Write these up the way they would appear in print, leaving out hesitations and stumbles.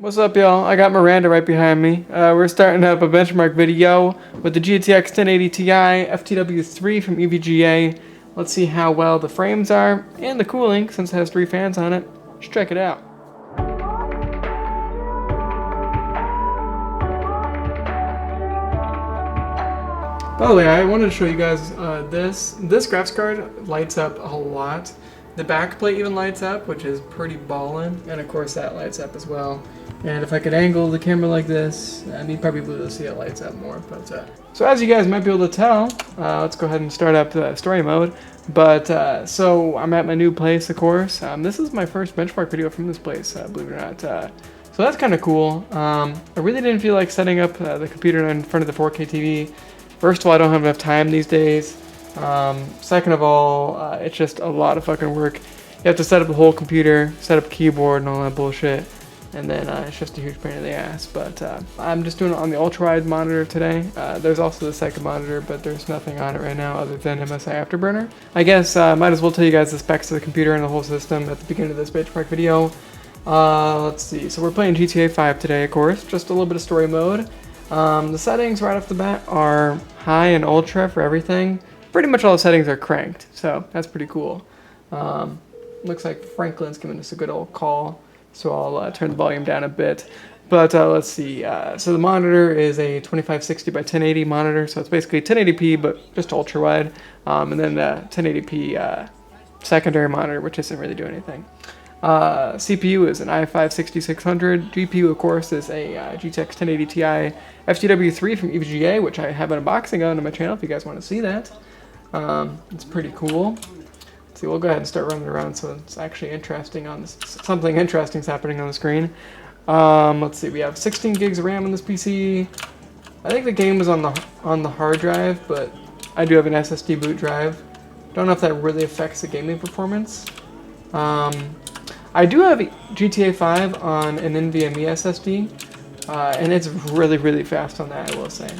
What's up, y'all? I got Miranda right behind me. We're starting up a benchmark video with the GTX 1080 Ti FTW3 from EVGA. Let's see how well the frames are and the cooling, since it has 3 fans on it. Let's check it out. By the way, I wanted to show you guys this graphics card lights up a lot. The back plate even lights up, which is pretty ballin', and of course that lights up as well. And if I could angle the camera like this, you'd probably be able to see it lights up more. But so as you guys might be able to tell, let's go ahead and start up the story mode. But so I'm at my new place, of course. This is my first benchmark video from this place, believe it or not. So that's kind of cool. I really didn't feel like setting up the computer in front of the 4K TV. First of all, I don't have enough time these days. Second of all, it's just a lot of fucking work. You have to set up the whole computer, set up keyboard and all that bullshit, and then it's just a huge pain in the ass. But I'm just doing it on the ultra-wide monitor today. There's also the second monitor, but there's nothing on it right now other than MSI Afterburner. I guess I might as well tell you guys the specs of the computer and the whole system at the beginning of this benchmark video. Let's see, so we're playing GTA 5 today, of course, just a little bit of story mode. The settings right off the bat are high and ultra for everything. Pretty much all the settings are cranked, so that's pretty cool. Looks like Franklin's giving us a good old call, so I'll turn the volume down a bit. But let's see, so the monitor is a 2560 by 1080 monitor, so it's basically 1080p but just ultra wide, and then 1080p secondary monitor, which isn't really doing anything. CPU is an i5 6600. GPU, of course, is a GTX 1080 Ti FTW3 from EVGA, which I have an unboxing on my channel if you guys want to see that. It's pretty cool. Let's see, we'll go ahead and start running around so it's actually interesting on this. Something interesting is happening on the screen. Let's see, we have 16 gigs of RAM on this PC. I think the game was on the hard drive, but I do have an SSD boot drive. Don't know if that really affects the gaming performance. I do have GTA 5 on an NVMe SSD, and it's really, really fast on that, I will say.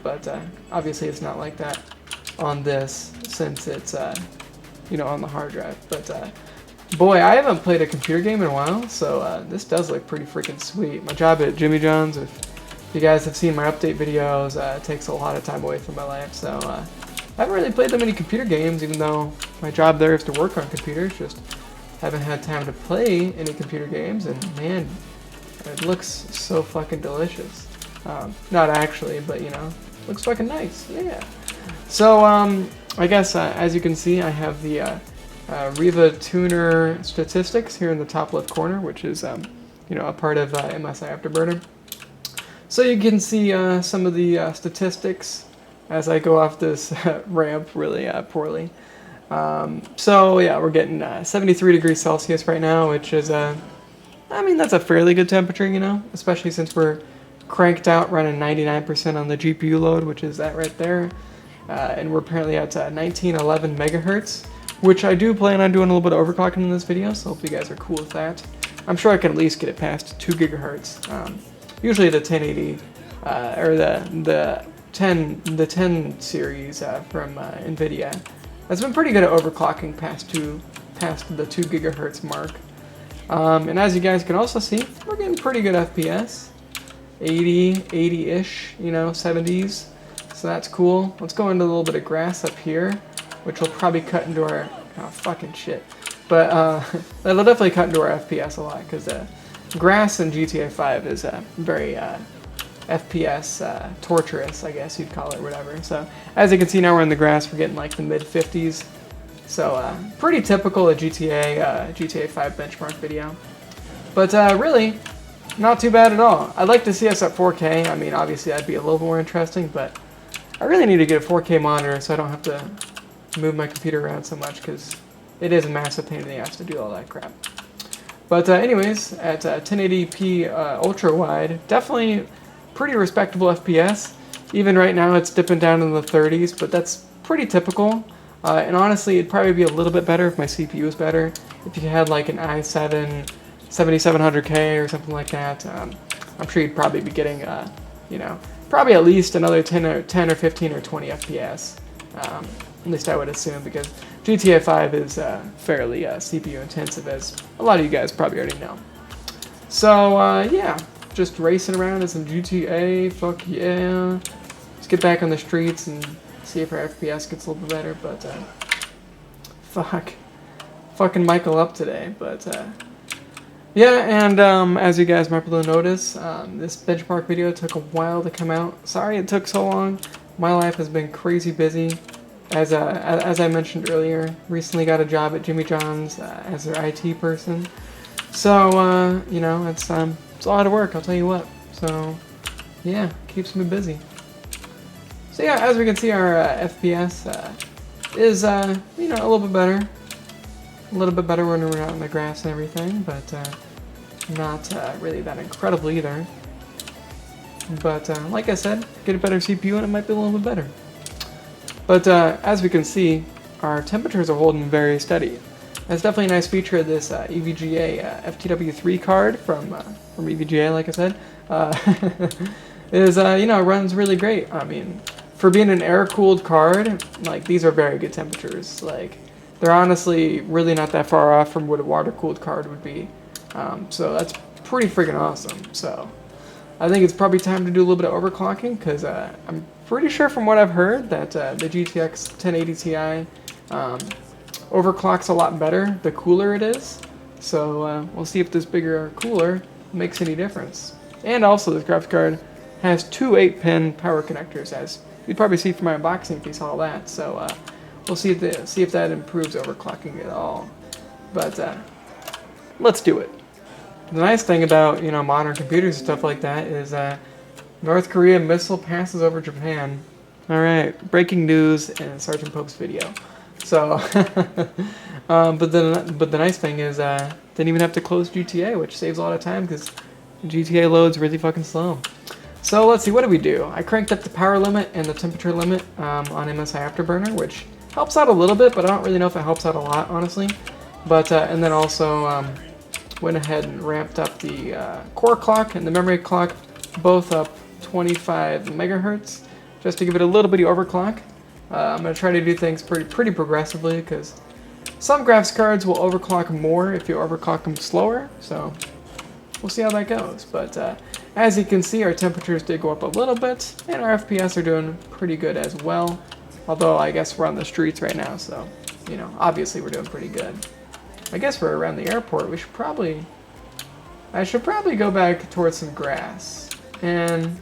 But obviously it's not like that on this, since it's on the hard drive. But boy, I haven't played a computer game in a while, so this does look pretty freaking sweet. My job at Jimmy John's, if you guys have seen my update videos, it takes a lot of time away from my life, so I haven't really played that many computer games, even though my job there is to work on computers. Just haven't had time to play any computer games, and man, it looks so fucking delicious. Not actually, but looks fucking nice, yeah. So I guess as you can see, I have the Rivatuner statistics here in the top left corner, which is a part of MSI Afterburner. So you can see some of the statistics as I go off this ramp really poorly. So yeah, we're getting 73 degrees Celsius right now, which is I mean, that's a fairly good temperature, especially since we're cranked out running 99% on the GPU load, which is that right there. And we're apparently at 1911 megahertz, which I do plan on doing a little bit of overclocking in this video, so hope you guys are cool with that. I'm sure I can at least get it past 2 gigahertz. Usually the 1080 or the 10 series from NVIDIA has been pretty good at overclocking past the 2 gigahertz mark. And as you guys can also see, we're getting pretty good FPS, 80-ish, 70s. So that's cool. Let's go into a little bit of grass up here, which will probably cut into our fucking shit. But that'll definitely cut into our FPS a lot, because grass in GTA 5 is very FPS torturous, I guess you'd call it, or whatever. So as you can see now, we're in the grass. We're getting like the mid 50s. So pretty typical of GTA 5 benchmark video. But really, not too bad at all. I'd like to see us at 4K. I mean, obviously that'd be a little more interesting, but I really need to get a 4K monitor so I don't have to move my computer around so much, because it is a massive pain in the ass to do all that crap. But anyways, at 1080p ultra wide, definitely pretty respectable FPS. Even right now it's dipping down in the 30s, but that's pretty typical. And honestly, it'd probably be a little bit better if my CPU was better. If you had like an i7 7700K or something like that, I'm sure you'd probably be getting, probably at least another 10 or 15 or 20 FPS. At least I would assume, because GTA 5 is fairly CPU intensive, as a lot of you guys probably already know. So, yeah, just racing around in some GTA, fuck yeah. Let's get back on the streets and see if our FPS gets a little bit better, but, fucking Michael up today, but, yeah, and, as you guys might be able to notice, this benchmark video took a while to come out. Sorry it took so long. My life has been crazy busy. As I mentioned earlier, recently got a job at Jimmy John's as their IT person. So, you know, it's a lot of work, I'll tell you what. So, yeah, keeps me busy. So yeah, as we can see, our FPS is, you know, a little bit better. A little bit better when we're out in the grass and everything, but not really that incredible either. But like I said, get a better CPU and it might be a little bit better. But as we can see, our temperatures are holding very steady. That's definitely a nice feature of this EVGA FTW3 card from EVGA, like I said. Is, you know, it runs really great. I mean, for being an air-cooled card, like, these are very good temperatures. Like, they're honestly really not that far off from what a water-cooled card would be. So that's pretty freaking awesome. So I think it's probably time to do a little bit of overclocking, because I'm pretty sure from what I've heard that the GTX 1080 Ti overclocks a lot better the cooler it is. So we'll see if this bigger cooler makes any difference. And also this graphics card has two 8-pin power connectors, as you'd probably see from my unboxing if you saw that. So we'll see if that improves overclocking at all. But let's do it. The nice thing about, you know, modern computers and stuff like that is North Korea missile passes over Japan. Alright, breaking news in SergeantPope's video. So, but the nice thing is, didn't even have to close GTA, which saves a lot of time because GTA loads really fucking slow. So let's see, what do we do? I cranked up the power limit and the temperature limit on MSI Afterburner, which helps out a little bit, but I don't really know if it helps out a lot, honestly. But and then also went ahead and ramped up the core clock and the memory clock, both up 25 megahertz, just to give it a little bitty overclock. I'm going to try to do things pretty progressively, because some graphics cards will overclock more if you overclock them slower, so we'll see how that goes. But as you can see, our temperatures did go up a little bit, and our FPS are doing pretty good as well, although I guess we're on the streets right now, so, you know, obviously we're doing pretty good. I guess we're around the airport. I should probably go back towards some grass, and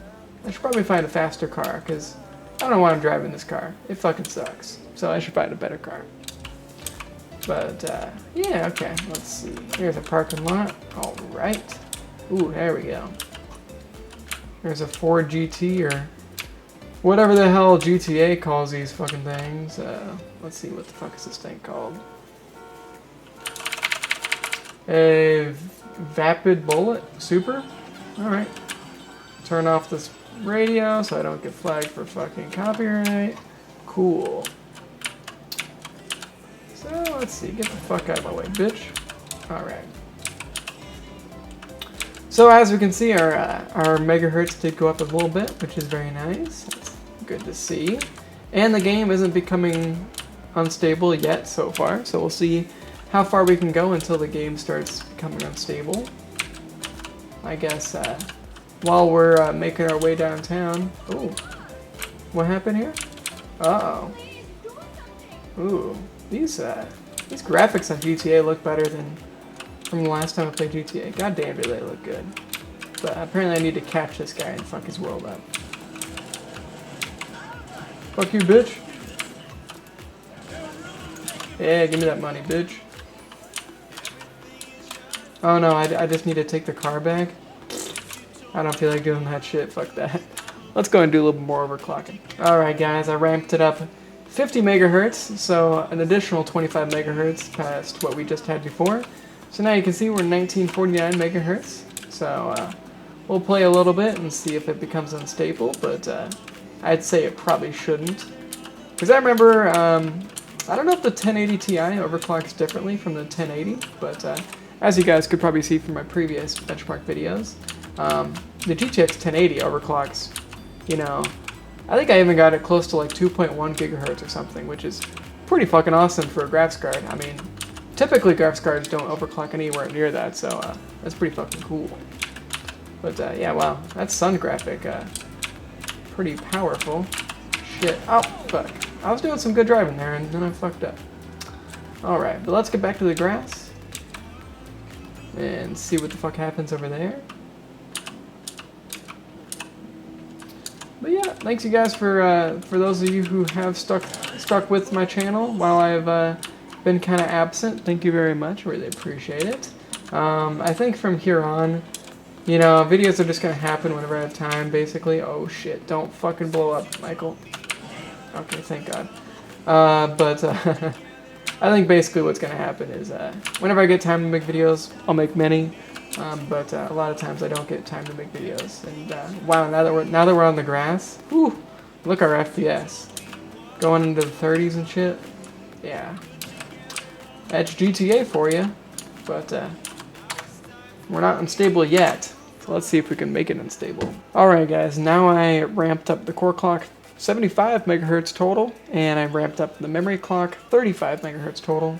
I should probably find a faster car, because I don't know why I'm driving this car. It fucking sucks. So I should find a better car. But, yeah, okay, let's see. Here's a parking lot. Alright. Ooh, there we go. There's a Ford GT, or whatever the hell GTA calls these fucking things. Let's see, what the fuck is this thing called? A Vapid Bullet Super? Alright. Turn off this radio so I don't get flagged for fucking copyright. Cool. So, let's see. Get the fuck out of my way, bitch. Alright. So, as we can see, our megahertz did go up a little bit, which is very nice. That's good to see. And the game isn't becoming unstable yet so far, so we'll see how far we can go until the game starts becoming unstable. I guess while we're making our way downtown. Ooh, what happened here? Uh-oh. Ooh, these graphics on GTA look better than from the last time I played GTA. God damn, do they look good. But apparently I need to catch this guy and fuck his world up. Fuck you, bitch. Yeah, give me that money, bitch. Oh no, I just need to take the car back. I don't feel like doing that shit, fuck that. Let's go and do a little bit more overclocking. Alright guys, I ramped it up 50 megahertz, so an additional 25 megahertz past what we just had before. So now you can see we're 1949 megahertz. So we'll play a little bit and see if it becomes unstable, but I'd say it probably shouldn't. Because I remember, I don't know if the 1080 Ti overclocks differently from the 1080, but as you guys could probably see from my previous benchmark videos, the GTX 1080 overclocks, you know, I think I even got it close to like 2.1 gigahertz or something, which is pretty fucking awesome for a graphics card. I mean, Typically, graphics cards don't overclock anywhere near that, so that's pretty fucking cool. But yeah, wow, that sun graphic, pretty powerful. Shit. Oh, fuck. I was doing some good driving there, and then I fucked up. Alright, but let's get back to the grass. And see what the fuck happens over there. But yeah, thanks you guys for those of you who have stuck with my channel while I've been kind of absent. Thank you very much. Really appreciate it. I think from here on, you know, videos are just going to happen whenever I have time, basically. Oh shit, don't fucking blow up, Michael. Okay, thank God. I think basically what's going to happen is whenever I get time to make videos, I'll make many. But a lot of times I don't get time to make videos. And wow, now that we're on the grass, whew, look our FPS. Going into the 30s and shit. Yeah. That's GTA for you. But we're not unstable yet. So let's see if we can make it unstable. Alright guys, now I ramped up the core clock 75 megahertz total, and I ramped up the memory clock 35 megahertz total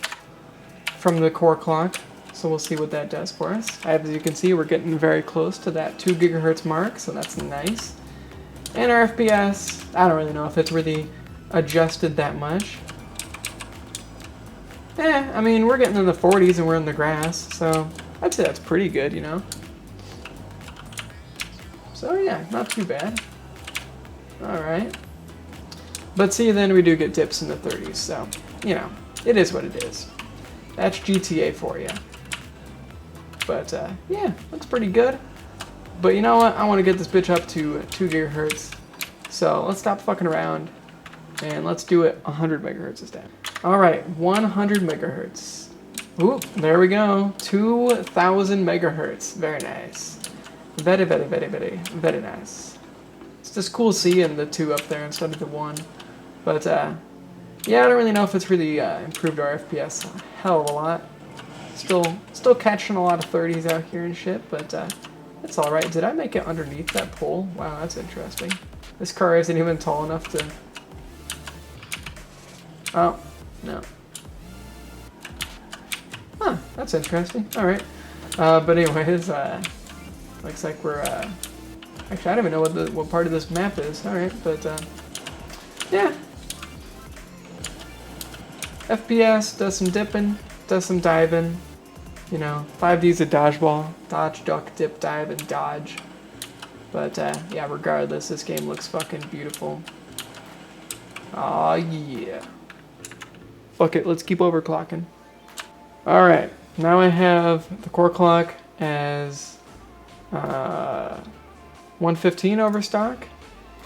from the core clock. So we'll see what that does for us. As you can see, we're getting very close to that 2 gigahertz mark, so that's nice. And our FPS, I don't really know if it's really adjusted that much. I mean, we're getting in the 40s and we're in the grass, so I'd say that's pretty good, you know? So yeah, not too bad. Alright. But see, then we do get dips in the 30s, so, you know, it is what it is. That's GTA for you. But, yeah, looks pretty good. But you know what? I want to get this bitch up to 2 gigahertz. So let's stop fucking around. And let's do it 100 megahertz this time. Alright, 100 megahertz. Ooh, there we go. 2,000 megahertz. Very nice. Very, very, very, very, very nice. It's just cool seeing the 2 up there instead of the 1. But, yeah, I don't really know if it's really improved our FPS a hell of a lot. Still catching a lot of 30s out here and shit, but it's alright. Did I make it underneath that pole? Wow, that's interesting. This car isn't even tall enough to... Oh, no. Huh, that's interesting. Alright. But anyways, looks like we're... Actually, I don't even know what part of this map is. Alright, but yeah. FPS does some dipping, does some diving. You know, 5D's a dodgeball. Dodge, duck, dip, dive, and dodge. But yeah, regardless, this game looks fucking beautiful. Aw, yeah. Fuck it, let's keep overclocking. Alright, now I have the core clock as 115 overstock,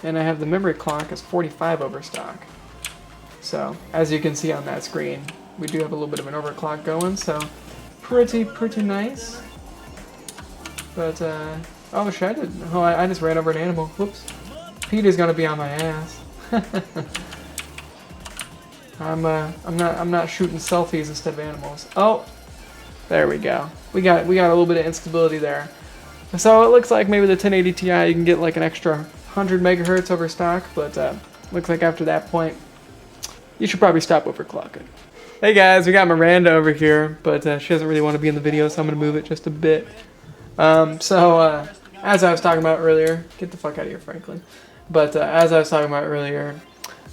and I have the memory clock as 45 overstock. So, as you can see on that screen, we do have a little bit of an overclock going, so pretty nice. But, oh shit, I just ran over an animal. Whoops. Peter's gonna be on my ass. I'm not shooting selfies instead of animals. Oh, there we go. We got a little bit of instability there. So it looks like maybe the 1080 Ti you can get like an extra 100 megahertz overstock, but looks like after that point, you should probably stop overclocking. Hey guys, we got Miranda over here, but she doesn't really want to be in the video, so I'm gonna move it just a bit. As I was talking about earlier, get the fuck out of here, Franklin. But as I was talking about earlier,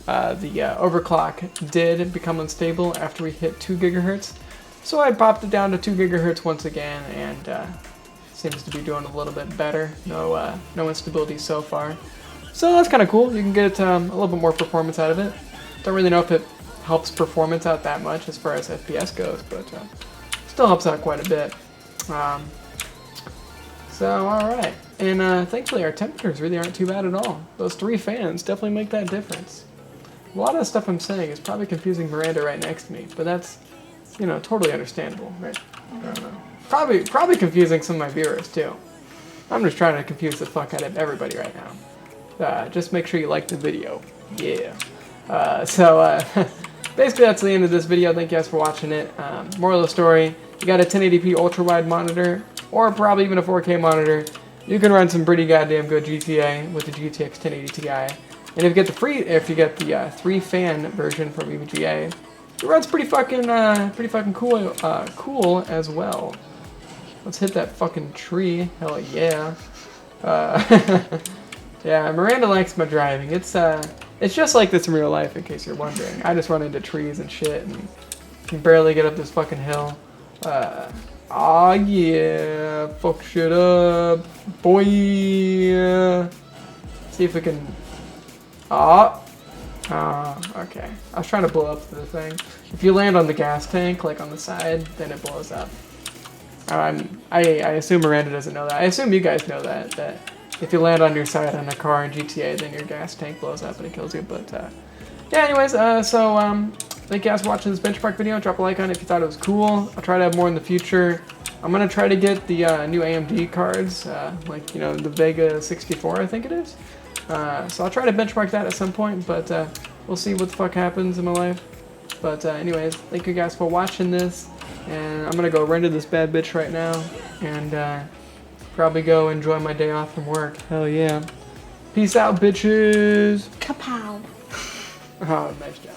the overclock did become unstable after we hit 2 gigahertz. So I popped it down to 2 gigahertz once again, and seems to be doing a little bit better. No instability so far. So that's kind of cool. You can get a little bit more performance out of it. Don't really know if it helps performance out that much as far as FPS goes, but still helps out quite a bit. So alright, and thankfully our temperatures really aren't too bad at all. Those 3 fans definitely make that difference. A lot of the stuff I'm saying is probably confusing Miranda right next to me, but that's, you know, totally understandable, right? I don't know. Probably confusing some of my viewers too. I'm just trying to confuse the fuck out of everybody right now. Just make sure you like the video. Yeah. Basically that's the end of this video. Thank you guys for watching it. Moral of the story, you got a 1080p ultra-wide monitor, or probably even a 4K monitor, you can run some pretty goddamn good GTA with the GTX 1080 Ti. And if you get the 3-fan version from EVGA, It runs pretty fucking cool as well. Let's hit that fucking tree. Hell yeah. Yeah, Miranda likes my driving. It's just like this in real life, in case you're wondering. I just run into trees and shit and can barely get up this fucking hill. Aw yeah, fuck shit up, boy. See if we can. Okay. I was trying to blow up the thing. If you land on the gas tank, like on the side, then it blows up. I assume Miranda doesn't know that. I assume you guys know that if you land on your side on a car in GTA, then your gas tank blows up and it kills you. But yeah, anyways, thank you guys for watching this benchmark video. Drop a like on it if you thought it was cool. I'll try to have more in the future. I'm gonna try to get the new AMD cards, like the Vega 64, I think it is. So I'll try to benchmark that at some point, but we'll see what the fuck happens in my life. But anyways, thank you guys for watching this, and I'm gonna go render this bad bitch right now, and probably go enjoy my day off from work. Hell yeah. Peace out, bitches. Kapow. Oh, nice job.